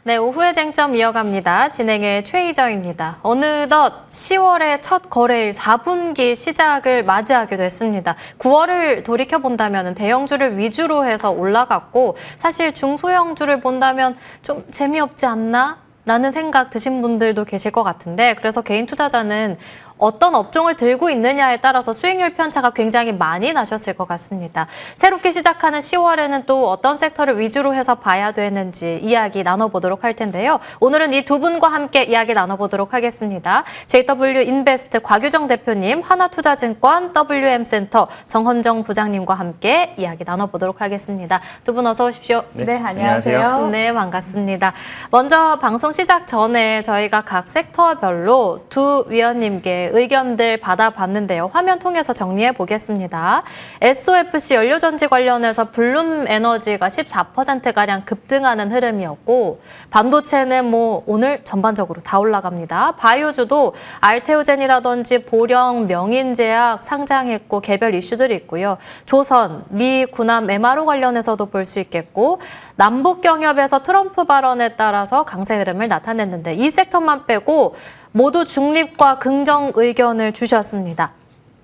네, 오후의 쟁점 이어갑니다. 진행의 최희정입니다. 어느덧 10월의 첫 거래일 4분기 시작을 맞이하게 됐습니다. 9월을 돌이켜본다면 대형주를 위주로 해서 올라갔고 사실 중소형주를 본다면 좀 재미없지 않나? 라는 생각 드신 분들도 계실 것 같은데 그래서 개인 투자자는 어떤 업종을 들고 있느냐에 따라서 수익률 편차가 굉장히 많이 나셨을 것 같습니다. 새롭게 시작하는 10월에는 또 어떤 섹터를 위주로 해서 봐야 되는지 이야기 나눠보도록 할 텐데요. 오늘은 이 두 분과 함께 이야기 나눠보도록 하겠습니다. JW 인베스트 곽유정 대표님, 하나투자증권 WM센터 정헌정 부장님과 함께 이야기 나눠보도록 하겠습니다. 두 분 어서 오십시오. 네, 안녕하세요. 네, 반갑습니다. 먼저 방송 시작 전에 저희가 각 섹터별로 두 위원님께 의견들 받아봤는데요. 화면 통해서 정리해 보겠습니다. SOFC 연료전지 관련해서 블룸에너지가 14%가량 급등하는 흐름이었고 반도체는 오늘 전반적으로 다 올라갑니다. 바이오주도 알테오젠이라든지 보령, 명인제약 상장했고 개별 이슈들이 있고요. 조선, 미 군함 MRO 관련해서도 볼 수 있겠고 남북 경협에서 트럼프 발언에 따라서 강세 흐름을 나타냈는데 이 섹터만 빼고 모두 중립과 긍정 의견을 주셨습니다.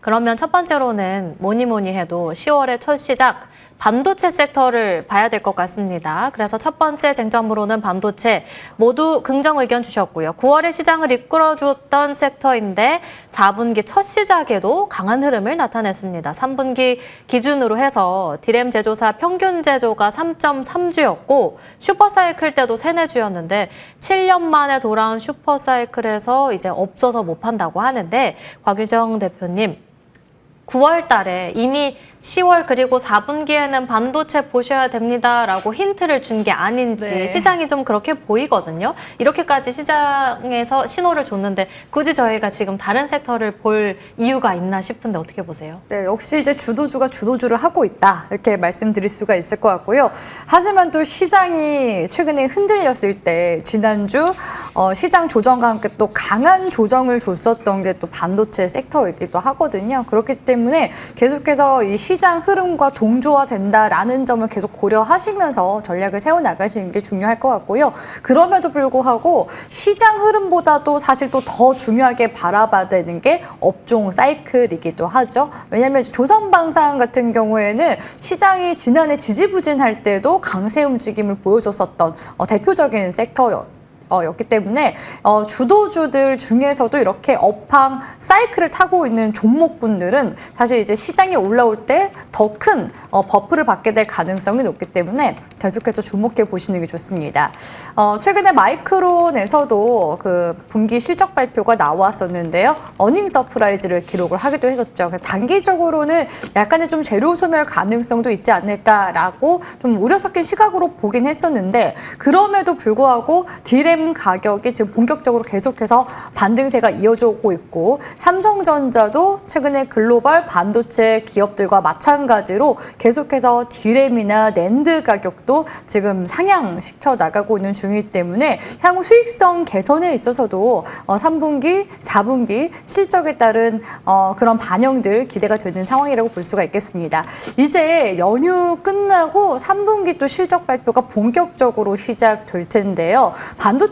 그러면 첫 번째로는 뭐니 해도 10월의 첫 시작 반도체 섹터를 봐야 될 것 같습니다. 그래서 첫 번째 쟁점으로는 반도체 모두 긍정 의견 주셨고요. 9월의 시장을 이끌어줬던 섹터인데 4분기 첫 시작에도 강한 흐름을 나타냈습니다. 3분기 기준으로 해서 디램 제조사 평균 제조가 3.3주였고 슈퍼사이클 때도 3~4주였는데 7년 만에 돌아온 슈퍼사이클에서 이제 없어서 못 판다고 하는데 곽유정 대표님 9월 달에 이미 10월 그리고 4분기에는 반도체 보셔야 됩니다라고 힌트를 준 게 아닌지 네. 시장이 좀 그렇게 보이거든요. 이렇게까지 시장에서 신호를 줬는데 굳이 저희가 지금 다른 섹터를 볼 이유가 있나 싶은데 어떻게 보세요? 네, 역시 이제 주도주가 주도주를 하고 있다 이렇게 말씀드릴 수가 있을 것 같고요. 하지만 또 시장이 최근에 흔들렸을 때 지난주 시장 조정과 함께 또 강한 조정을 줬었던 게 또 반도체 섹터이기도 하거든요. 그렇기 때문에 계속해서 이 시장 흐름과 동조화된다라는 점을 계속 고려하시면서 전략을 세워나가시는 게 중요할 것 같고요. 그럼에도 불구하고 시장 흐름보다도 사실 또 더 중요하게 바라봐야 되는 게 업종 사이클이기도 하죠. 왜냐하면 조선방산 같은 경우에는 시장이 지난해 지지부진할 때도 강세 움직임을 보여줬었던 대표적인 섹터였고 였기 때문에 주도주들 중에서도 이렇게 업황 사이클을 타고 있는 종목군들은 사실 이제 시장이 올라올 때 더 큰 버프를 받게 될 가능성이 높기 때문에 계속해서 주목해 보시는 게 좋습니다. 최근에 마이크론에서도 그 분기 실적 발표가 나왔었는데요. 어닝 서프라이즈를 기록을 하기도 했었죠. 그래서 단기적으로는 약간의 좀 재료 소멸 가능성도 있지 않을까라고 좀 우려 섞인 시각으로 보긴 했었는데 그럼에도 불구하고 디램 가격이 지금 본격적으로 계속해서 반등세가 이어져 오고 있고 삼성전자도 최근에 글로벌 반도체 기업들과 마찬가지로 계속해서 디램이나 낸드 가격도 지금 상향시켜 나가고 있는 중이기 때문에 향후 수익성 개선에 있어서도 3분기, 4분기 실적에 따른 그런 반영들 기대가 되는 상황이라고 볼 수가 있겠습니다. 이제 연휴 끝나고 3분기 또 실적 발표가 본격적으로 시작될 텐데요. 반도체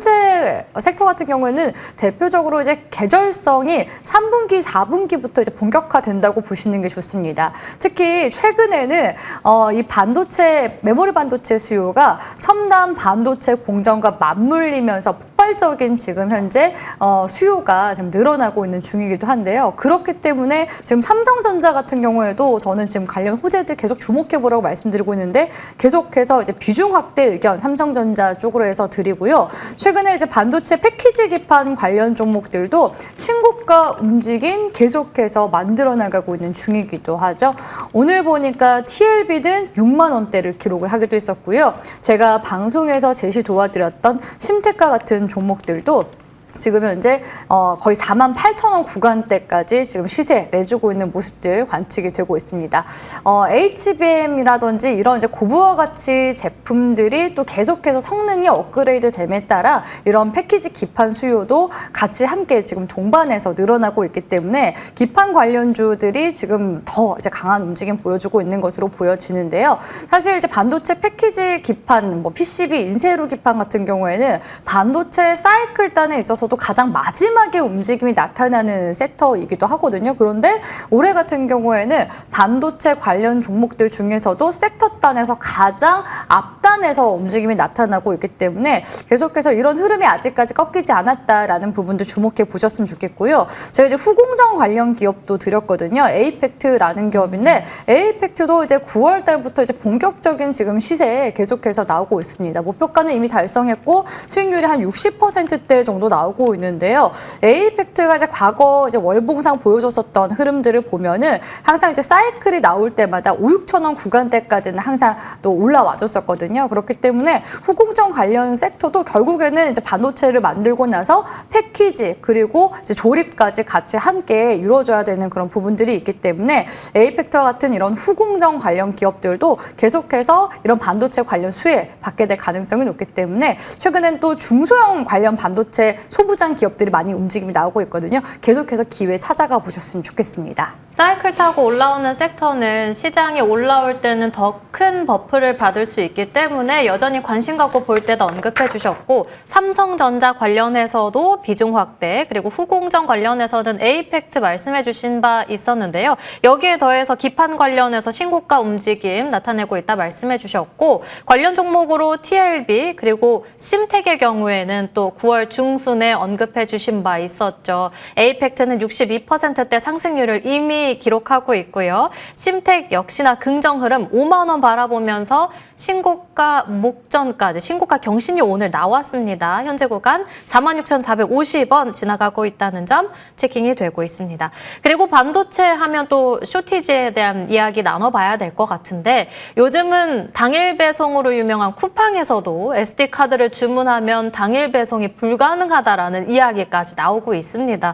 섹터 같은 경우에는 대표적으로 이제 계절성이 3분기, 4분기부터 이제 본격화된다고 보시는 게 좋습니다. 특히 최근에는 이 반도체, 메모리 반도체 수요가 첨단 반도체 공정과 맞물리면서 폭발적인 지금 현재 수요가 지금 늘어나고 있는 중이기도 한데요. 그렇기 때문에 지금 삼성전자 같은 경우에도 저는 지금 관련 호재들 계속 주목해 보라고 말씀드리고 있는데 계속해서 이제 비중 확대 의견 삼성전자 쪽으로 해서 드리고요. 최근에 이제 반도체 패키지 기판 관련 종목들도 신고가 움직임 계속해서 만들어 나가고 있는 중이기도 하죠. 오늘 보니까 TLB는 6만 원대를 기록을 하기도 했었고요. 제가 방송에서 제시 도와드렸던 심테카 같은 종목들도 지금 현재 거의 48,000원 구간대까지 지금 시세 내주고 있는 모습들 관측이 되고 있습니다. HBM이라든지 이런 이제 고부가 가치 제품들이 또 계속해서 성능이 업그레이드됨에 따라 이런 패키지 기판 수요도 같이 함께 지금 동반해서 늘어나고 있기 때문에 기판 관련주들이 지금 더 이제 강한 움직임 보여주고 있는 것으로 보여지는데요. 사실 이제 반도체 패키지 기판, 뭐 PCB 인쇄로 기판 같은 경우에는 반도체 사이클 단에 있어서도 가장 마지막에 움직임이 나타나는 섹터이기도 하거든요. 그런데 올해 같은 경우에는 반도체 관련 종목들 중에서도 섹터 단에서 가장 앞단에서 움직임이 나타나고 있기 때문에 계속해서 이런 흐름이 아직까지 꺾이지 않았다라는 부분도 주목해 보셨으면 좋겠고요. 제가 이제 후공정 관련 기업도 드렸거든요. 에이펙트라는 기업인데 에이펙트도 이제 9월 달부터 이제 본격적인 지금 시세에 계속해서 나오고 있습니다. 목표가는 이미 달성했고 수익률이 한 60%대 정도 나오고 있는데요. 에이펙트가 이제 과거 이제 월봉상 보여줬었던 흐름들을 보면은 항상 이제 사이클이 나올 때마다 5,6,000원 구간대까지는 항상 또 올라와줬었거든요. 그렇기 때문에 후공정 관련 섹터도 결국에는 이제 반도체를 만들고 나서 패키지 그리고 이제 조립까지 같이 함께 이루어져야 되는 그런 부분들이 있기 때문에 에이펙트와 같은 이런 후공정 관련 기업들도 계속해서 이런 반도체 관련 수혜 받게 될 가능성이 높기 때문에 최근엔 또 중소형 관련 반도체 소부장 기업들이 많이 움직임이 나오고 있거든요. 계속해서 기회 찾아가 보셨으면 좋겠습니다. 사이클 타고 올라오는 섹터는 시장이 올라올 때는 더 큰 버프를 받을 수 있기 때문에 여전히 관심 갖고 볼 때도 언급해 주셨고 삼성전자 관련해서도 비중 확대 그리고 후공정 관련해서는 에이펙트 말씀해 주신 바 있었는데요. 여기에 더해서 기판 관련해서 신고가 움직임 나타내고 있다 말씀해 주셨고 관련 종목으로 TLB 그리고 심텍의 경우에는 또 9월 중순에 언급해 주신 바 있었죠. 에이펙트는 62%대 상승률을 이미 기록하고 있고요. 심텍 역시나 긍정 흐름 5만 원 바라보면서 신고가 목전까지 신고가 경신이 오늘 나왔습니다. 현재 구간 46,450원 지나가고 있다는 점 체킹이 되고 있습니다. 그리고 반도체 하면 또 쇼티지에 대한 이야기 나눠봐야 될 것 같은데 요즘은 당일 배송으로 유명한 쿠팡에서도 SD카드를 주문하면 당일 배송이 불가능하다라는 이야기까지 나오고 있습니다.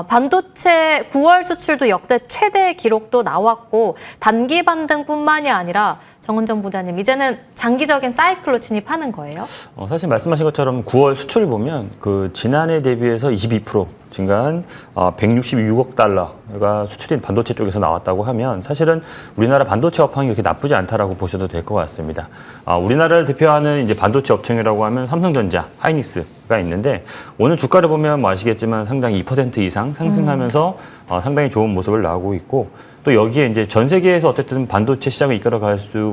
반도체 9월 수출도 역대 최대 기록도 나왔고 단기 반등뿐만이 아니라 정은정 부장님, 이제는 장기적인 사이클로 진입하는 거예요? 사실 말씀하신 것처럼 9월 수출 보면 그 지난해 대비해서 22% 증가한 166억 달러가 수출인 반도체 쪽에서 나왔다고 하면 사실은 우리나라 반도체 업황이 그렇게 나쁘지 않다라고 보셔도 될 것 같습니다. 우리나라를 대표하는 이제 반도체 업체라고 하면 삼성전자, 하이닉스가 있는데 오늘 주가를 보면 뭐 아시겠지만 상당히 2% 이상 상승하면서 상당히 좋은 모습을 나오고 있고 또 여기에 이제 전 세계에서 어쨌든 반도체 시장을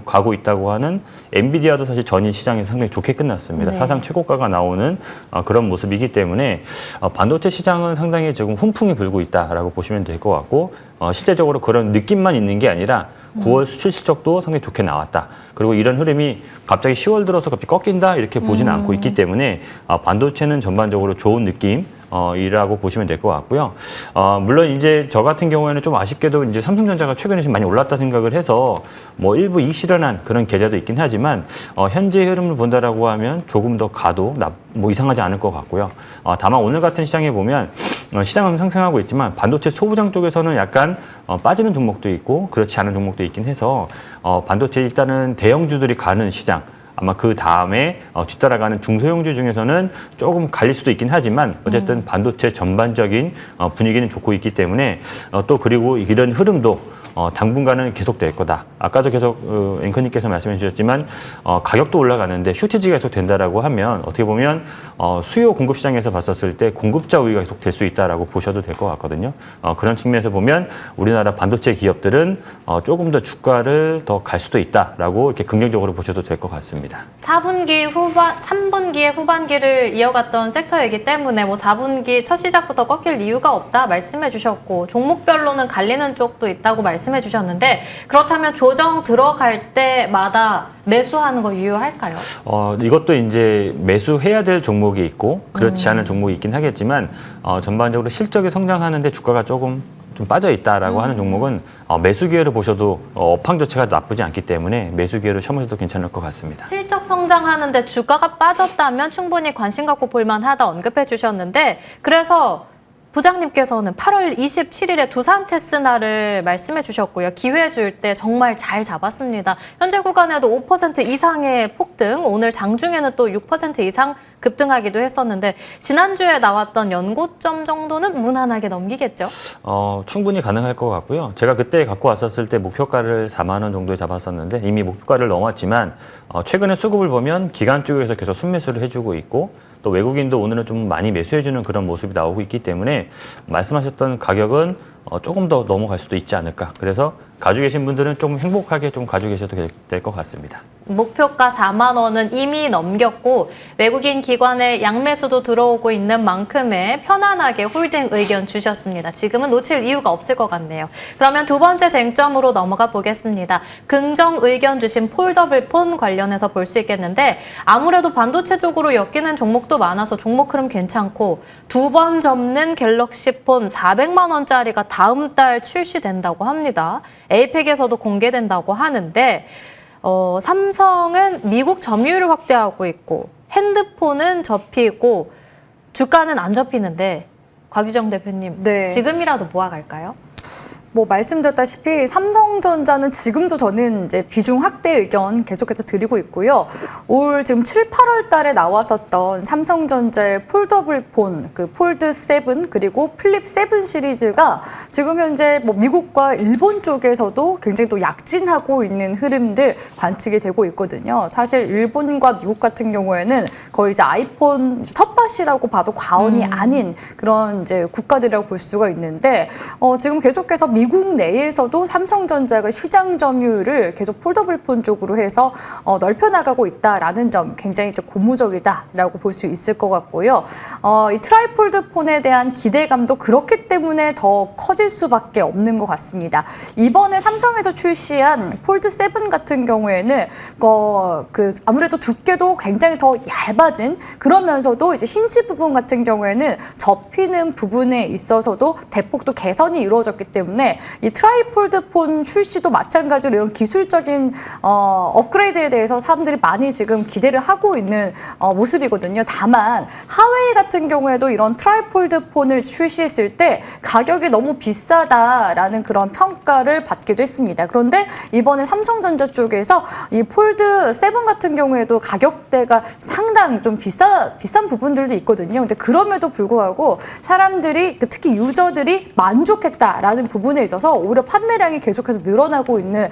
가고 있다고 하는 엔비디아도 사실 전일 시장에서 상당히 좋게 끝났습니다. 네. 사상 최고가가 나오는 그런 모습이기 때문에 반도체 시장은 상당히 지금 훈풍이 불고 있다라고 보시면 될 것 같고 실제적으로 그런 느낌만 있는 게 아니라 9월 수출 실적도 상당히 좋게 나왔다. 그리고 이런 흐름이 갑자기 10월 들어서 갑자기 꺾인다 이렇게 보지는 않고 있기 때문에 반도체는 전반적으로 좋은 느낌 이라고 보시면 될 것 같고요. 물론 이제 저 같은 경우에는 좀 아쉽게도 이제 삼성전자가 최근에 좀 많이 올랐다 생각을 해서 뭐 일부 이익실현한 그런 계좌도 있긴 하지만 현재 흐름을 본다라고 하면 조금 더 가도 뭐 이상하지 않을 것 같고요. 다만 오늘 같은 시장에 보면 시장은 상승하고 있지만 반도체 소부장 쪽에서는 약간 빠지는 종목도 있고 그렇지 않은 종목도 있긴 해서 반도체 일단은 대형주들이 가는 시장 아마 그 다음에 뒤따라가는 중소형주 중에서는 조금 갈릴 수도 있긴 하지만 어쨌든 반도체 전반적인 분위기는 좋고 있기 때문에 또 그리고 이런 흐름도 당분간은 계속될 거다. 아까도 계속 앵커님께서 말씀해 주셨지만 가격도 올라가는데 쇼티지가 계속 된다라고 하면 어떻게 보면 수요 공급 시장에서 봤었을 때 공급자 우위가 계속 될 수 있다라고 보셔도 될 것 같거든요. 그런 측면에서 보면 우리나라 반도체 기업들은 조금 더 주가를 더 갈 수도 있다라고 이렇게 긍정적으로 보셔도 될 것 같습니다. 3분기에 후반기를 이어갔던 sek터이기 때문에 뭐 4분기 첫 시작부터 꺾일 이유가 없다 말씀해 주셨고 종목별로는 갈리는 쪽도 있다고 말씀해 주셨는데 그렇다면 조정 들어갈 때마다 매수하는 거 유효할까요? 이것도 이제 매수해야 될 종목이 있고 그렇지 않은 종목이 있긴 하겠지만 전반적으로 실적이 성장하는데 주가가 조금 좀 빠져 있다라고 하는 종목은 매수 기회로 보셔도 업황 자체가 나쁘지 않기 때문에 매수 기회로 참으셔도 괜찮을 것 같습니다. 실적 성장하는데 주가가 빠졌다면 충분히 관심 갖고 볼만하다 언급해 주셨는데 그래서 부장님께서는 8월 27일에 두산 테스나를 말씀해 주셨고요. 기회 줄 때 정말 잘 잡았습니다. 현재 구간에도 5% 이상의 폭등, 오늘 장중에는 또 6% 이상 급등하기도 했었는데 지난주에 나왔던 연고점 정도는 무난하게 넘기겠죠? 충분히 가능할 것 같고요. 제가 그때 갖고 왔었을 때 목표가를 4만 원 정도에 잡았었는데 이미 목표가를 넘었지만 최근에 수급을 보면 기관 쪽에서 계속 순매수를 해주고 있고 또 외국인도 오늘은 좀 많이 매수해주는 그런 모습이 나오고 있기 때문에 말씀하셨던 가격은 조금 더 넘어갈 수도 있지 않을까. 그래서 가지고 계신 분들은 좀 행복하게 좀 가지고 계셔도 될 것 같습니다. 목표가 4만 원은 이미 넘겼고 외국인 기관의 양매수도 들어오고 있는 만큼의 편안하게 홀딩 의견 주셨습니다. 지금은 놓칠 이유가 없을 것 같네요. 그러면 두 번째 쟁점으로 넘어가 보겠습니다. 긍정 의견 주신 폴더블 폰 관련해서 볼 수 있겠는데 아무래도 반도체 쪽으로 엮이는 종목도 많아서 종목 흐름 괜찮고 두 번 접는 갤럭시 폰 400만 원짜리가 다음 달 출시된다고 합니다. 에이펙에서도 공개된다고 하는데 삼성은 미국 점유율을 확대하고 있고 핸드폰은 접히고 주가는 안 접히는데 곽유정 대표님 네. 지금이라도 모아갈까요? 뭐 말씀드렸다시피 삼성전자는 지금도 저는 이제 비중 확대 의견 계속해서 드리고 있고요. 올 지금 7, 8월 달에 나왔었던 삼성전자의 폴더블 폰, 그 폴드 7 그리고 플립 7 시리즈가 지금 현재 뭐 미국과 일본 쪽에서도 굉장히 또 약진하고 있는 흐름들 관측이 되고 있거든요. 사실 일본과 미국 같은 경우에는 거의 이제 아이폰 텃밭이라고 봐도 과언이 아닌 그런 이제 국가들이라고 볼 수가 있는데 지금 계속해서 미국 내에서도 삼성전자가 시장 점유율을 계속 폴더블 폰 쪽으로 해서 넓혀 나가고 있다라는 점 굉장히 이제 고무적이다라고 볼 수 있을 것 같고요. 이 트라이폴드 폰에 대한 기대감도 그렇기 때문에 더 커질 수밖에 없는 것 같습니다. 이번에 삼성에서 출시한 폴드 7 같은 경우에는 아무래도 두께도 굉장히 더 얇아진 그러면서도 이제 힌지 부분 같은 경우에는 접히는 부분에 있어서도 대폭도 개선이 이루어졌기 때문에 이 트라이폴드 폰 출시도 마찬가지로 이런 기술적인 업그레이드에 대해서 사람들이 많이 지금 기대를 하고 있는 모습이거든요. 다만 하웨이 같은 경우에도 이런 트라이폴드 폰을 출시했을 때 가격이 너무 비싸다라는 그런 평가를 받기도 했습니다. 그런데 이번에 삼성전자 쪽에서 이 폴드 7 같은 경우에도 가격대가 상당 좀 비싼 부분들도 있거든요. 근데 그럼에도 불구하고 사람들이 특히 유저들이 만족했다라는 부분에 있어서 오히려 판매량이 계속해서 늘어나고 있는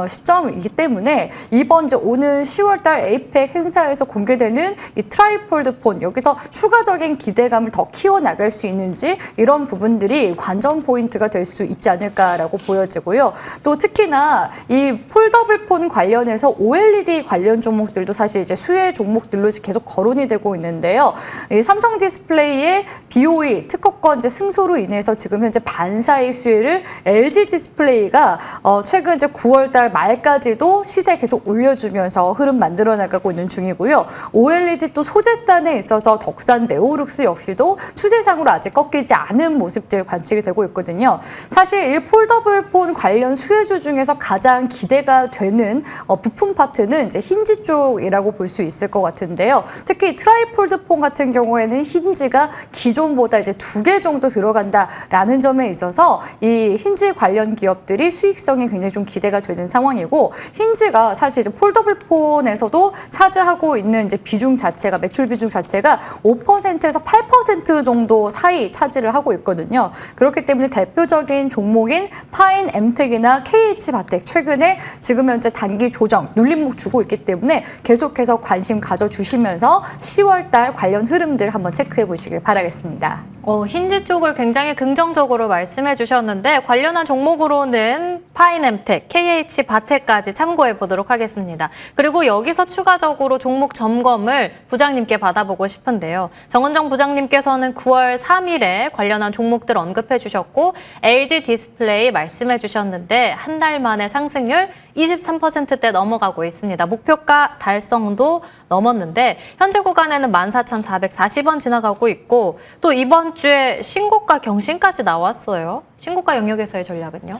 시점이기 때문에 이번 이제 오늘 10월달 에이펙 행사에서 공개되는 이 트라이폴드 폰 여기서 추가적인 기대감을 더 키워나갈 수 있는지 이런 부분들이 관전 포인트가 될 수 있지 않을까라고 보여지고요. 또 특히나 이 폴더블 폰 관련해서 OLED 관련 종목들도 사실 이제 수혜 종목들로 계속 거론이 되고 있는데요. 이 삼성 디스플레이의 BOE 특허권 이제 승소로 인해서 지금 현재 반사의 수혜를 LG 디스플레이가 최근 이제 9월달 말까지도 시세 계속 올려주면서 흐름 만들어 나가고 있는 중이고요. OLED 또 소재단에 있어서 덕산 네오룩스 역시도 추세상으로 아직 꺾이지 않은 모습들 관측이 되고 있거든요. 사실 이 폴더블 폰 관련 수혜주 중에서 가장 기대가 되는 부품 파트는 이제 힌지 쪽이라고 볼 수 있을 것 같은데요. 특히 트라이폴드 폰 같은 경우에는 힌지가 기존보다 이제 2개 정도 들어간다라는 점에 있어서 이 힌지 관련 기업들이 수익성이 굉장히 좀 기대가 되는 상황이고 힌지가 사실 이제 폴더블 폰에서도 차지하고 있는 이제 비중 자체가 매출 비중 자체가 5%에서 8% 정도 사이 차지를 하고 있거든요. 그렇기 때문에 대표적인 종목인 파인 엠텍이나 KH 바텍 최근에 지금 현재 단기 조정 눌림목 주고 있기 때문에 계속해서 관심 가져주시면서 10월달 관련 흐름들 한번 체크해 보시길 바라겠습니다. 힌지 쪽을 굉장히 긍정적으로 말씀해 주셨는데 관련한 종목으로는 파인엠텍, KH 바텍까지 참고해 보도록 하겠습니다. 그리고 여기서 추가적으로 종목 점검을 부장님께 받아보고 싶은데요. 정은정 부장님께서는 9월 3일에 관련한 종목들 언급해 주셨고 LG 디스플레이 말씀해 주셨는데 한 달 만에 상승률 23%대 넘어가고 있습니다. 목표가 달성도 넘었는데 현재 구간에는 14,440원 지나가고 있고 또 이번 주에 신고가 경신까지 나왔어요. 신고가 영역에서의 전략은요?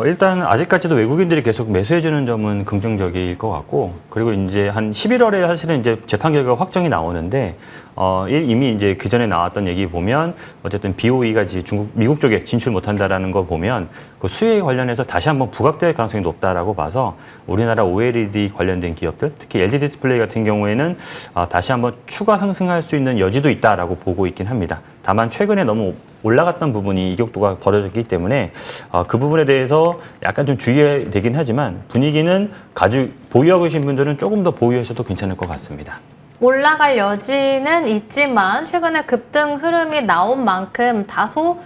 일단 아직까지도 외국인들이 계속 매수해주는 점은 긍정적일 것 같고, 그리고 이제 한 11월에 사실은 이제 재판 결과가 확정이 나오는데, 이미 이제 그 전에 나왔던 얘기 보면 어쨌든 BOE가 이제 미국 쪽에 진출 못한다라는 거 보면 그 수혜에 관련해서 다시 한번 부각될 가능성이 높다라고 봐서 우리나라 OLED 관련된 기업들, 특히 LG 디스플레이 같은 경우에는 다시 한번 추가 상승할 수 있는 여지도 있다라고 보고 있긴 합니다. 다만 최근에 너무 올라갔던 부분이 이격도가 벌어졌기 때문에 그 부분에 대해서 약간 좀 주의해야 되긴 하지만 분위기는 보유하고 계신 분들은 조금 더 보유하셔도 괜찮을 것 같습니다. 올라갈 여지는 있지만 최근에 급등 흐름이 나온 만큼 다소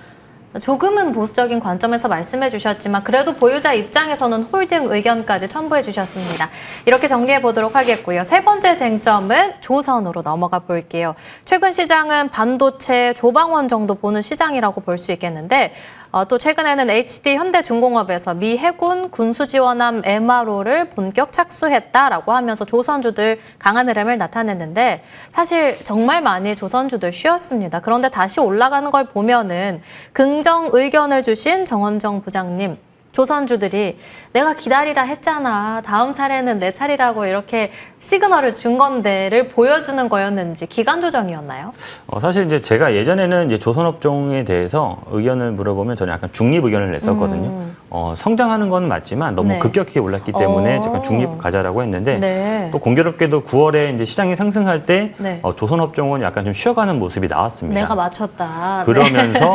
조금은 보수적인 관점에서 말씀해 주셨지만 그래도 보유자 입장에서는 홀딩 의견까지 첨부해 주셨습니다. 이렇게 정리해 보도록 하겠고요. 세 번째 쟁점은 조선으로 넘어가 볼게요. 최근 시장은 반도체, 조방원 정도 보는 시장이라고 볼 수 있겠는데 또 최근에는 HD 현대중공업에서 미 해군 군수지원함 MRO를 본격 착수했다라고 하면서 조선주들 강한 흐름을 나타냈는데 사실 정말 많이 조선주들 쉬었습니다. 그런데 다시 올라가는 걸 보면은 긍정 의견을 주신 정원정 부장님, 조선주들이 내가 기다리라 했잖아. 다음 차례는 내 차례라고 이렇게 시그널을 준 건데를 보여주는 거였는지 기간 조정이었나요? 사실 이제 제가 예전에는 이제 조선업종에 대해서 의견을 물어보면 저는 약간 중립 의견을 냈었거든요. 성장하는 건 맞지만 너무 네. 급격하게 올랐기 때문에 약간 중립 가자라고 했는데 네. 또 공교롭게도 9월에 이제 시장이 상승할 때 네. 조선업종은 약간 좀 쉬어가는 모습이 나왔습니다. 내가 맞췄다. 그러면서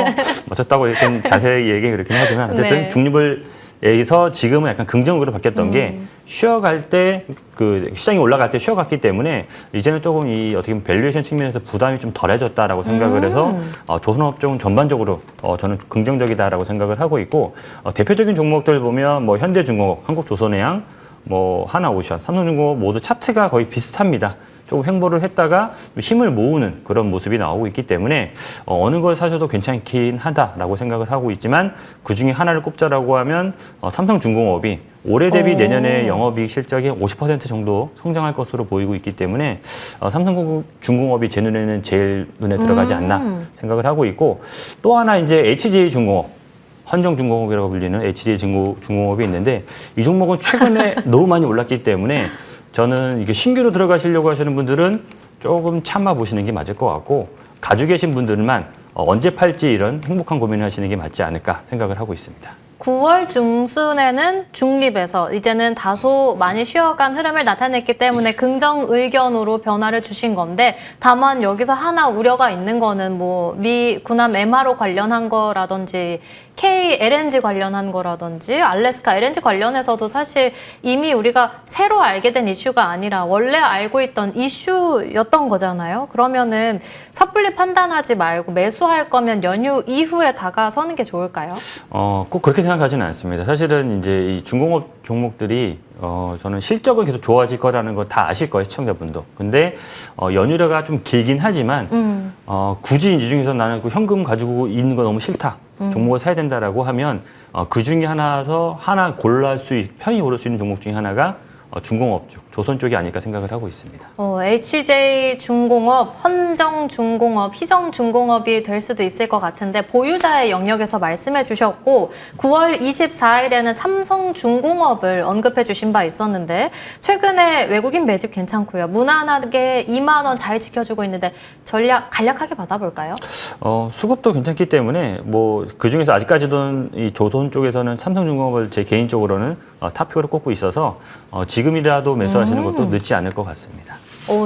맞췄다고 이렇게 자세히 얘기 그렇긴 하지만 어쨌든 네. 중립을 에서 지금은 약간 긍정으로 바뀌었던 게 쉬어갈 때 그 시장이 올라갈 때 쉬어갔기 때문에 이제는 조금 이 어떻게 보면 밸류에이션 측면에서 부담이 좀 덜해졌다라고 생각을 해서 조선업종은 전반적으로 저는 긍정적이다라고 생각을 하고 있고 대표적인 종목들 보면 뭐 현대중공업, 한국조선해양, 뭐 하나오션, 삼성중공업 모두 차트가 거의 비슷합니다. 조금 횡보를 했다가 힘을 모으는 그런 모습이 나오고 있기 때문에 어느 걸 사셔도 괜찮긴 하다라고 생각을 하고 있지만 그중에 하나를 꼽자라고 하면 삼성중공업이 올해 대비 내년에 영업이익 실적이 50% 정도 성장할 것으로 보이고 있기 때문에 삼성중공업이 제 눈에는 제일 눈에 들어가지 않나 생각을 하고 있고 또 하나 이제 HJ중공업 헌정중공업이라고 불리는 HJ중공업이 있는데 이 종목은 최근에 너무 많이 올랐기 때문에 저는 이게 신규로 들어가시려고 하시는 분들은 조금 참아 보시는 게 맞을 것 같고 가지고 계신 분들만 언제 팔지 이런 행복한 고민을 하시는 게 맞지 않을까 생각을 하고 있습니다. 9월 중순에는 중립에서 이제는 다소 많이 쉬어간 흐름을 나타냈기 때문에 긍정 의견으로 변화를 주신 건데 다만 여기서 하나 우려가 있는 거는 뭐 미 군함 MRO 관련한 거라든지 KLNG 관련한 거라든지 알래스카 LNG 관련해서도 사실 이미 우리가 새로 알게 된 이슈가 아니라 원래 알고 있던 이슈였던 거잖아요. 그러면은 섣불리 판단하지 말고 매수할 거면 연휴 이후에 다가서는 게 좋을까요? 꼭 그렇게 생각하지는 않습니다. 사실은 이제 이 중공업 종목들이 저는 실적은 계속 좋아질 거라는 걸 다 아실 거예요, 시청자분도. 근데 연휴가 좀 길긴 하지만 굳이 이 중에서 나는 그 현금 가지고 있는 거 너무 싫다. 종목을 사야 된다라고 하면 그 중에 하나 골라 편히 고를 수 있는 종목 중에 하나가 중공업 쪽, 조선 쪽이 아닐까 생각을 하고 있습니다. HJ중공업, 헌정중공업, 희정중공업이 될 수도 있을 것 같은데 보유자의 영역에서 말씀해 주셨고 9월 24일에는 삼성중공업을 언급해 주신 바 있었는데 최근에 외국인 매집 괜찮고요. 무난하게 2만 원 잘 지켜주고 있는데 전략 간략하게 받아볼까요? 수급도 괜찮기 때문에 뭐 그중에서 아직까지도 이 조선 쪽에서는 삼성중공업을 제 개인적으로는 탑픽으로 꼽고 있어서 지금이라도 매수하시는 것도 늦지 않을 것 같습니다.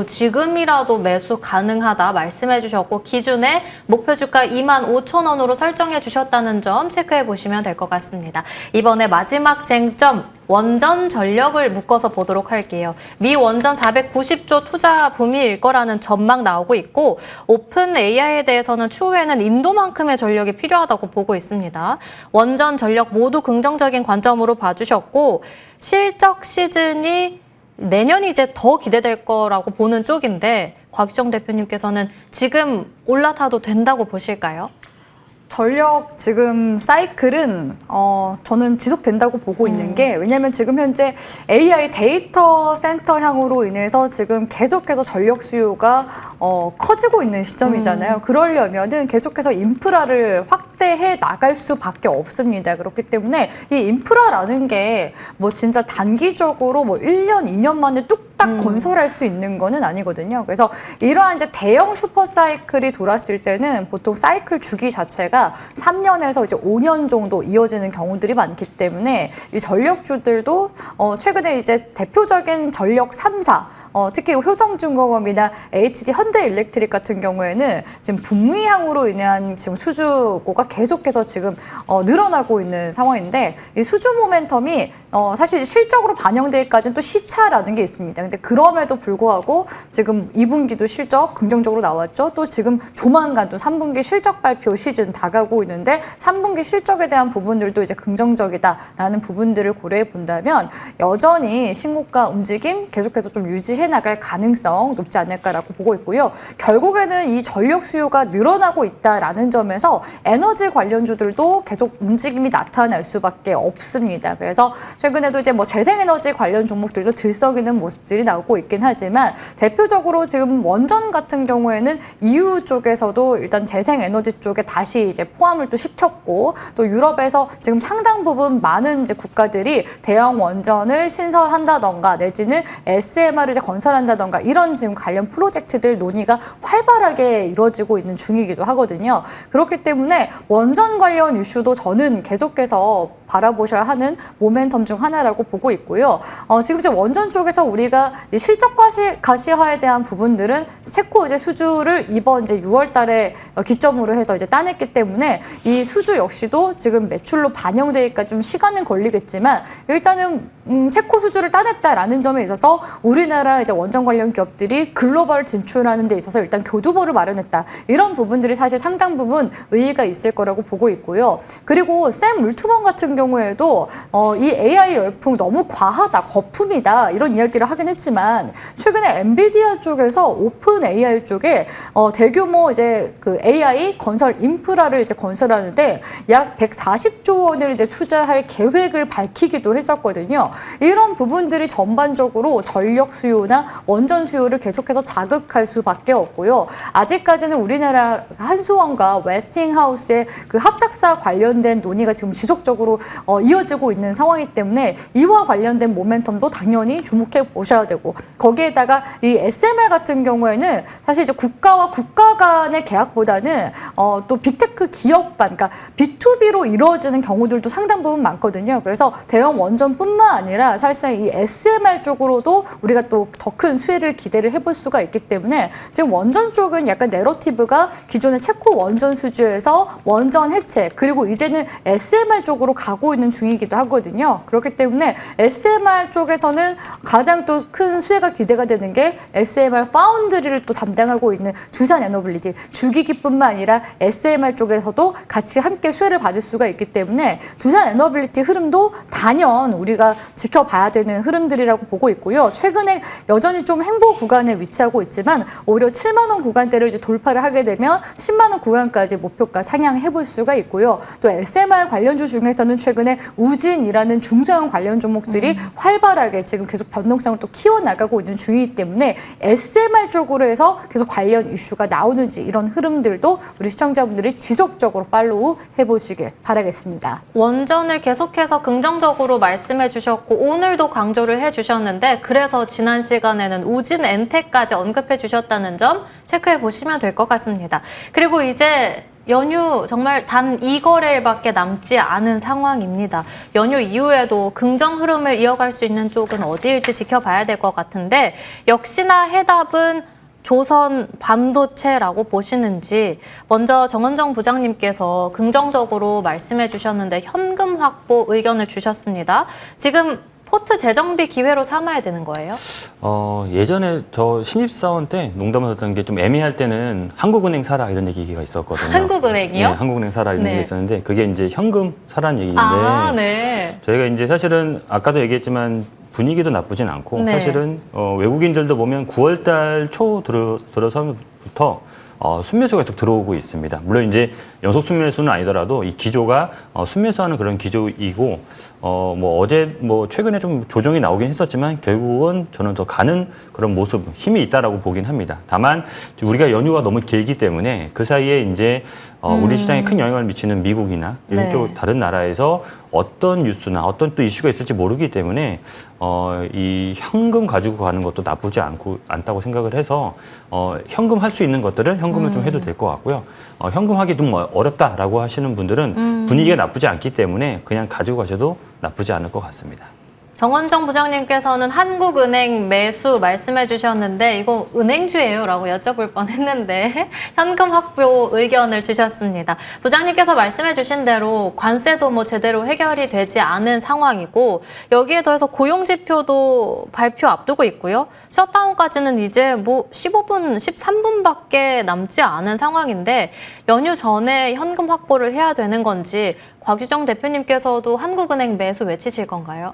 지금이라도 매수 가능하다 말씀해 주셨고 기준에 목표 주가 25,000원으로 설정해 주셨다는 점 체크해 보시면 될 것 같습니다. 이번에 마지막 쟁점 원전 전력을 묶어서 보도록 할게요. 미 원전 490조 투자 붐일 거라는 전망 나오고 있고 오픈 AI에 대해서는 추후에는 인도만큼의 전력이 필요하다고 보고 있습니다. 원전 전력 모두 긍정적인 관점으로 봐주셨고 실적 시즌이 내년이 이제 더 기대될 거라고 보는 쪽인데 곽유정 대표님께서는 지금 올라타도 된다고 보실까요? 전력 지금 사이클은 저는 지속된다고 보고 있는 게, 왜냐하면 지금 현재 AI 데이터 센터향으로 인해서 지금 계속해서 전력 수요가 커지고 있는 시점이잖아요. 그러려면은 계속해서 인프라를 확대해 나갈 수밖에 없습니다. 그렇기 때문에 이 인프라라는 게 뭐 진짜 단기적으로 뭐 1년, 2년 만에 뚝딱 건설할 수 있는 거는 아니거든요. 그래서 이러한 이제 대형 슈퍼 사이클이 돌았을 때는 보통 사이클 주기 자체가 3년에서 이제 5년 정도 이어지는 경우들이 많기 때문에 이 전력주들도 최근에 이제 대표적인 전력 3사, 특히 효성중공업이나 HD 현대일렉트릭 같은 경우에는 지금 북미향으로 인한 지금 수주고가 계속해서 지금 늘어나고 있는 상황인데, 이 수주 모멘텀이 사실 실적으로 반영되기까지는 또 시차라는 게 있습니다. 근데 그럼에도 불구하고 지금 2분기도 실적 긍정적으로 나왔죠. 또 지금 조만간 또 3분기 실적 발표 시즌 다가오고 있는데 3분기 실적에 대한 부분들도 이제 긍정적이다라는 부분들을 고려해 본다면 여전히 신고가 움직임 계속해서 좀 유지해 나갈 가능성 높지 않을까라고 보고 있고요. 결국에는 이 전력 수요가 늘어나고 있다라는 점에서 에너지 관련주들도 계속 움직임이 나타날 수밖에 없습니다. 그래서 최근에도 이제 뭐 재생에너지 관련 종목들도 들썩이는 모습들이 나오고 있긴 하지만, 대표적으로 지금 원전 같은 경우에는 EU 쪽에서도 일단 재생에너지 쪽에 다시 이제 포함을 또 시켰고, 또 유럽에서 지금 상당 부분 많은 이제 국가들이 대형 원전을 신설한다던가 내지는 SMR을 이제 건설한다던가 이런 지금 관련 프로젝트들 논의가 활발하게 이루어지고 있는 중이기도 하거든요. 그렇기 때문에 원전 관련 이슈도 저는 계속해서 바라보셔야 하는 모멘텀 중 하나라고 보고 있고요. 지금 이제 원전 쪽에서 우리가 실적 가시화에 대한 부분들은 체코 이제 수주를 이번 이제 6월 달에 기점으로 해서 이제 따냈기 때문에 이 수주 역시도 지금 매출로 반영되기까지 좀 시간은 걸리겠지만, 일단은 체코 수주를 따냈다라는 점에 있어서 우리나라 이제 원전 관련 기업들이 글로벌 진출하는 데 있어서 일단 교두보를 마련했다. 이런 부분들이 사실 상당 부분 의의가 있을 거라고 보고 있고요. 그리고 샘 울트먼 같은 경우에도 이 AI 열풍 너무 과하다, 거품이다 이런 이야기를 하긴 했지만, 최근에 엔비디아 쪽에서 오픈 AI 쪽에 대규모 이제 그 AI 건설 인프라를 이제 건설하는데 약 140조 원을 이제 투자할 계획을 밝히기도 했었거든요. 이런 부분들이 전반적으로 전력 수요나 원전 수요를 계속해서 자극할 수밖에 없고요. 아직까지는 우리나라 한수원과 웨스팅하우스의 그 합작사 관련된 논의가 지금 지속적으로 이어지고 있는 상황이기 때문에 이와 관련된 모멘텀도 당연히 주목해 보셔야 되고, 거기에다가 이 SMR 같은 경우에는 사실 이제 국가와 국가 간의 계약보다는 또 빅테크 기업 간, 그러니까 B2B로 이루어지는 경우들도 상당 부분 많거든요. 그래서 대형 원전뿐만 아니라 사실상 이 SMR 쪽으로도 우리가 또 더 큰 수혜를 기대를 해볼 수가 있기 때문에, 지금 원전 쪽은 약간 내러티브가 기존의 체코 원전 수주에서 원전 해체, 그리고 이제는 SMR 쪽으로 가고 있는 중이기도 하거든요. 그렇기 때문에 SMR 쪽에서는 가장 또 큰 수혜가 기대가 되는 게 SMR 파운드리를 또 담당하고 있는 두산 에너빌리티, 주기기뿐만 아니라 SMR 쪽에서도 같이 함께 수혜를 받을 수가 있기 때문에 두산 에너빌리티 흐름도 단연 우리가 지켜봐야 되는 흐름들이라고 보고 있고요. 최근에 여전히 좀 횡보 구간에 위치하고 있지만 오히려 7만 원 구간대를 이제 돌파를 하게 되면 10만 원 구간까지 목표가 상향해 볼 수가 있고요. 또 SMR 관련주 중에서는 최근에 우진이라는 중소형 관련 종목들이 활발하게 지금 계속 변동성을 또 키워나가고 있는 중이기 때문에 SMR 쪽으로 해서 계속 관련 이슈가 나오는지 이런 흐름들도 우리 시청자분들이 지속적으로 팔로우 해보시길 바라겠습니다. 원전을 계속해서 긍정적으로 말씀해 주셨고 오늘도 강조를 해 주셨는데, 그래서 지난 시간에는 우진 엔텍까지 언급해 주셨다는 점 체크해 보시면 될 것 같습니다. 그리고 이제 연휴 정말 단 2거래일밖에 남지 않은 상황입니다. 연휴 이후에도 긍정 흐름을 이어갈 수 있는 쪽은 어디일지 지켜봐야 될 것 같은데, 역시나 해답은 조선 반도체라고 보시는지, 먼저 정은정 부장님께서 긍정적으로 말씀해 주셨는데 현금 확보 의견을 주셨습니다. 지금 포트 재정비 기회로 삼아야 되는 거예요? 예전에 저 신입사원 때 농담을 했던 게, 좀 애매할 때는 한국은행 사라 이런 얘기가 있었거든요. 한국은행이요? 네, 한국은행 사라 이런 얘기가 있었는데, 그게 이제 현금 사라는 얘기인데, 네. 저희가 이제 사실은 아까도 얘기했지만 분위기도 나쁘진 않고, 네. 사실은 외국인들도 보면 9월달 초 들어서부터 순매수가 계속 들어오고 있습니다. 물론 이제 연속 순매수는 아니더라도 이 기조가 순매수하는 그런 기조이고 뭐 어제 뭐 최근에 좀 조정이 나오긴 했었지만 결국은 저는 더 가는 그런 모습, 힘이 있다라고 보긴 합니다. 다만 우리가 연휴가 너무 길기 때문에 그 사이에 이제 우리 시장에 큰 영향을 미치는 미국이나 네. 이쪽 다른 나라에서 어떤 뉴스나 어떤 또 이슈가 있을지 모르기 때문에 이 현금 가지고 가는 것도 나쁘지 않다고 생각을 해서 현금 할 수 있는 것들은 현금을 좀 해도 될 것 같고요. 현금 하기 좀 어렵다라고 하시는 분들은 분위기가 나쁘지 않기 때문에 그냥 가지고 가셔도 나쁘지 않을 것 같습니다. 정원정 부장님께서는 한국은행 매수 말씀해 주셨는데 이거 은행주예요? 라고 여쭤볼 뻔했는데 현금 확보 의견을 주셨습니다. 부장님께서 말씀해 주신 대로 관세도 뭐 제대로 해결이 되지 않은 상황이고 여기에 더해서 고용지표도 발표 앞두고 있고요. 셧다운까지는 이제 뭐 15분, 13분밖에 남지 않은 상황인데 연휴 전에 현금 확보를 해야 되는 건지 곽유정 대표님께서도 한국은행 매수 외치실 건가요?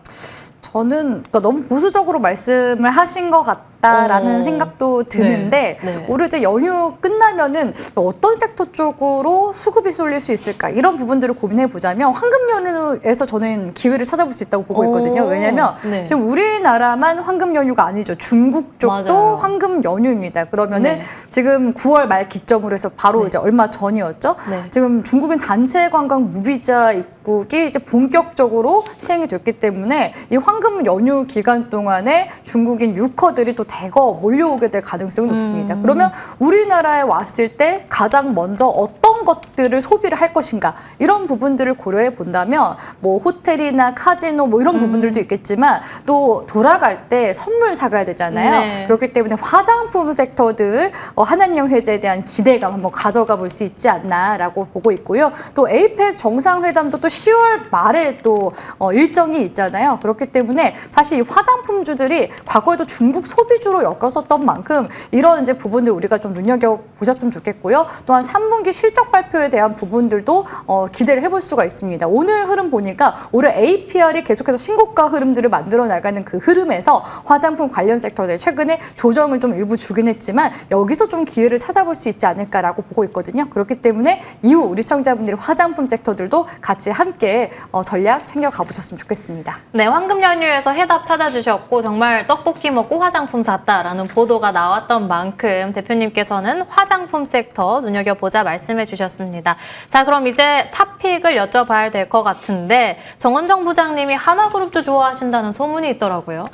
저는 그러니까 너무 보수적으로 말씀을 하신 것 같다라는 생각도 드는데 네. 올해 이제 연휴 끝나면은 어떤 섹터 쪽으로 수급이 쏠릴 수 있을까 이런 부분들을 고민해 보자면 황금 연휴에서 저는 기회를 찾아볼 수 있다고 보고 있거든요. 왜냐하면 네. 지금 우리나라만 황금 연휴가 아니죠. 중국 쪽도 맞아요. 황금 연휴입니다. 그러면은 네. 지금 9월 말 기점으로 해서 바로 이제 얼마 전이었죠. 네. 지금 중국인 단체 관광 무비자 입국이 이제 본격적으로 시행이 됐기 때문에 이 황금 연휴 기간 동안에 중국인 유커들이 또 대거 몰려오게 될 가능성이 높습니다. 그러면 우리나라에 왔을 때 가장 먼저 어떤 것들을 소비를 할 것인가 이런 부분들을 고려해 본다면 뭐 호텔이나 카지노 뭐 이런 부분들도 있겠지만 또 돌아갈 때 선물 사가야 되잖아요. 네. 그렇기 때문에 화장품 섹터들 한한령 해제에 대한 기대감 한번 가져가 볼 수 있지 않나라고 보고 있고요. 또 에이펙 정상회담도 또 10월 말에 또 일정이 있잖아요. 그렇기 때문에 사실 이 화장품주들이 과거에도 중국 소비주로 엮였었던 만큼 이런 이제 부분들 우리가 좀 눈여겨 보셨으면 좋겠고요. 또한 3분기 실적 발표에 대한 부분들도 기대를 해볼 수가 있습니다. 오늘 흐름 보니까 올해 APR이 계속해서 신고가 흐름들을 만들어 나가는 그 흐름에서 화장품 관련 섹터들 최근에 조정을 좀 일부 주긴 했지만 여기서 좀 기회를 찾아볼 수 있지 않을까라고 보고 있거든요. 그렇기 때문에 이후 우리 시청자분들이 화장품 섹터들도 같이 함께 전략 챙겨 가보셨으면 좋겠습니다. 네, 황금 연휴에서 해답 찾아주셨고 정말 떡볶이 먹고 화장품 샀다라는 보도가 나왔던 만큼 대표님께서는 화장품 섹터 눈여겨보자 말씀해 주셨습니다. 자, 그럼 이제 탑픽을 여쭤봐야 될 것 같은데 정원정 부장님이 한화그룹도 좋아하신다는 소문이 있더라고요.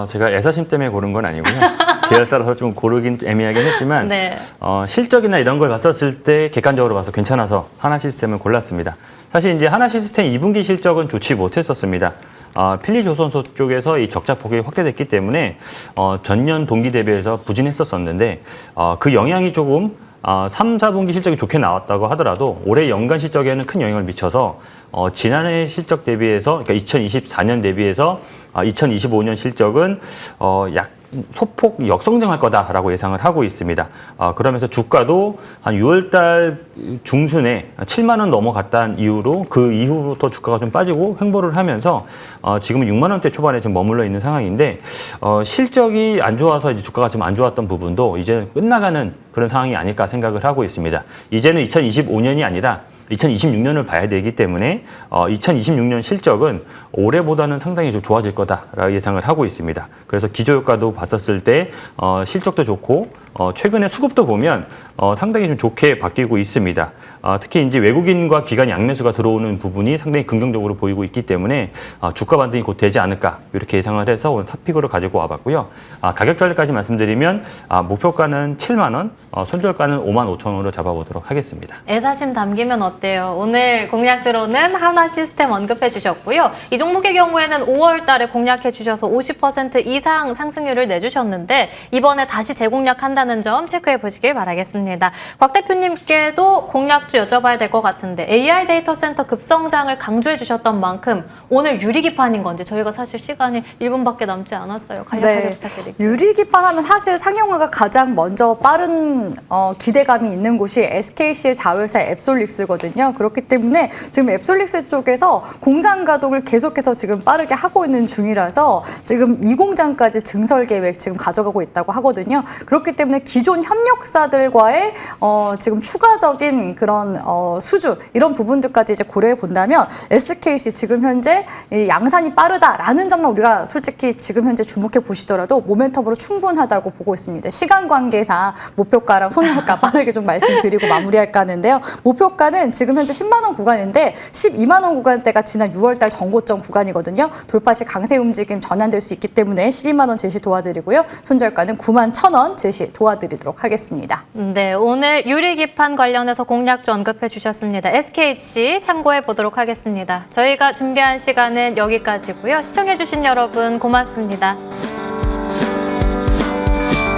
제가 애사심 때문에 고른 건 아니고요. 계열사라서 좀 고르긴 애매하긴 했지만 네. 실적이나 이런 걸 봤었을 때 객관적으로 봐서 괜찮아서 하나시스템을 골랐습니다. 사실 이제 하나시스템 2분기 실적은 좋지 못했었습니다. 필리조선소 쪽에서 이 적자 폭이 확대됐기 때문에 전년 동기 대비해서 부진했었는데 그 영향이 조금 3, 4분기 실적이 좋게 나왔다고 하더라도 올해 연간 실적에는 큰 영향을 미쳐서 지난해 실적 대비해서 그러니까 2024년 대비해서 2025년 실적은 약 소폭 역성장할 거다라고 예상을 하고 있습니다. 그러면서 주가도 한 6월달 중순에 7만 원 넘어갔다는 이유로 그 이후부터 주가가 좀 빠지고 횡보를 하면서 지금은 6만 원대 초반에 지금 머물러 있는 상황인데 실적이 안 좋아서 이제 주가가 좀 안 좋았던 부분도 이제 끝나가는 그런 상황이 아닐까 생각을 하고 있습니다. 이제는 2025년이 아니라 2026년을 봐야 되기 때문에 2026년 실적은 올해보다는 상당히 좀 좋아질 거다라고 예상을 하고 있습니다. 그래서 기저효과도 봤었을 때 실적도 좋고 최근에 수급도 보면 상당히 좀 좋게 바뀌고 있습니다. 특히 이제 외국인과 기관 양매수가 들어오는 부분이 상당히 긍정적으로 보이고 있기 때문에 주가 반등이 곧 되지 않을까 이렇게 예상을 해서 오늘 탑픽으로 가지고 와봤고요. 가격 전략까지 말씀드리면 목표가는 7만 원, 손절가는 5만 5천 원으로 잡아보도록 하겠습니다. 애사심 담기면 어때요? 오늘 공략주로는 하나시스템 언급해 주셨고요. 이 종목의 경우에는 5월 달에 공략해 주셔서 50% 이상 상승률을 내주셨는데 이번에 다시 재공략한다는 점 체크해 보시길 바라겠습니다. 곽 대표님께도 공략주 여쭤봐야 될 것 같은데 AI 데이터 센터 급성장을 강조해 주셨던 만큼 오늘 유리기판인 건지 저희가 사실 시간이 1분밖에 남지 않았어요. 간략하게 부탁드릴게요. 유리기판 하면 사실 상용화가 가장 먼저 빠른 기대감이 있는 곳이 SKC의 자회사 앱솔릭스거든요. 그렇기 때문에 지금 앱솔릭스 쪽에서 공장 가동을 계속해서 지금 빠르게 하고 있는 중이라서 지금 이 공장까지 증설 계획 지금 가져가고 있다고 하거든요. 그렇기 때문에 때문에 기존 협력사들과의 지금 추가적인 그런 수주 이런 부분들까지 이제 고려해 본다면 SKC 지금 현재 이 양산이 빠르다라는 점만 우리가 솔직히 지금 현재 주목해 보시더라도 모멘텀으로 충분하다고 보고 있습니다. 시간 관계상 목표가랑 손절가 빠르게 좀 말씀드리고 마무리할까 하는데요. 목표가는 지금 현재 10만 원 구간인데 12만 원 구간대가 지난 6월달 전고점 구간이거든요. 돌파 시 강세 움직임 전환될 수 있기 때문에 12만 원 제시 도와드리고요. 손절가는 9만 1,000원 제시 도와드리도록 하겠습니다. 네, 오늘 유리기판 관련해서 공략주 언급해 주셨습니다. SKC 참고해 보도록 하겠습니다. 저희가 준비한 시간은 여기까지고요. 시청해 주신 여러분 고맙습니다.